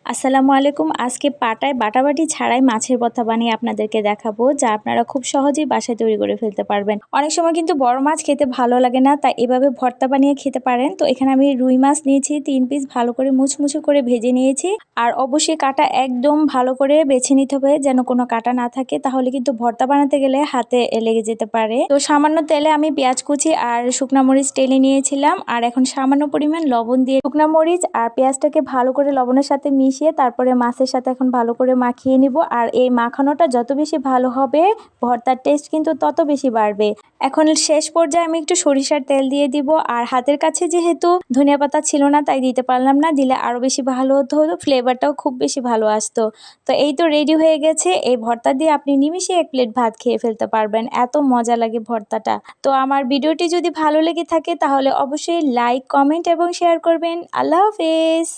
আসসালামু আলাইকুম। আজকে পাটায় বাটাবাটি ছাড়াই মাছের ভর্তা বানিয়ে আপনাদেরকে দেখাবো, যা আপনারা খুব সহজেই বাসায় তৈরি করে ফেলতে পারবেন। অনেক সময় কিন্তু বড় মাছ খেতে ভালো লাগে না, তাই এভাবে ভর্তা বানিয়ে খেতে পারেন। তো এখানে আমি রুই মাছ নিয়েছি 3 পিস, ভালো করে মুচমুচে করে ভেজে নিয়েছি। আর অবশ্যই কাটা একদম ভালো করে বেছে নিতে হবে, যেন কোনো কাটা না থাকে, তাহলে কিন্তু ভর্তা বানাতে গেলে হাতে লেগে যেতে পারে। তো সামান্য তেলে আমি পেঁয়াজ কুচি আর শুকনা মরিচ টেলে নিয়েছিলাম, আর এখন সামান্য পরিমাণ লবণ দিয়ে শুকনা মরিচ আর পেঁয়াজটাকে ভালো করে লবণের সাথে মিশিয়ে তারপরে মাছের সাথে এখন ভালো করে মাখিয়ে নিব। আর এই মাখানোটা যত বেশি ভালো হবে, ভর্তার টেস্ট কিন্তু তত বেশি বাড়বে। এখন শেষ পর্যায়ে আমি একটু সরিষার তেল দিয়ে দিব। আর হাতের কাছে যেহেতু ধনিয়া পাতা ছিল না, তাই দিতে পারলাম না, দিলে আরো বেশি ভালো হতো, ফ্লেভারটাও খুব বেশি ভালো আসতো। তো এই তো রেডি হয়ে গেছে। এই ভর্তা দিয়ে আপনি নিমিষে 1 প্লেট ভাত খেয়ে ফেলতে পারবেন, এত মজা লাগে ভর্তাটা। তো আমার ভিডিওটি যদি ভালো লেগে থাকে তাহলে অবশ্যই লাইক, কমেন্ট এবং শেয়ার করবেন। আল্লাহ হাফেজ।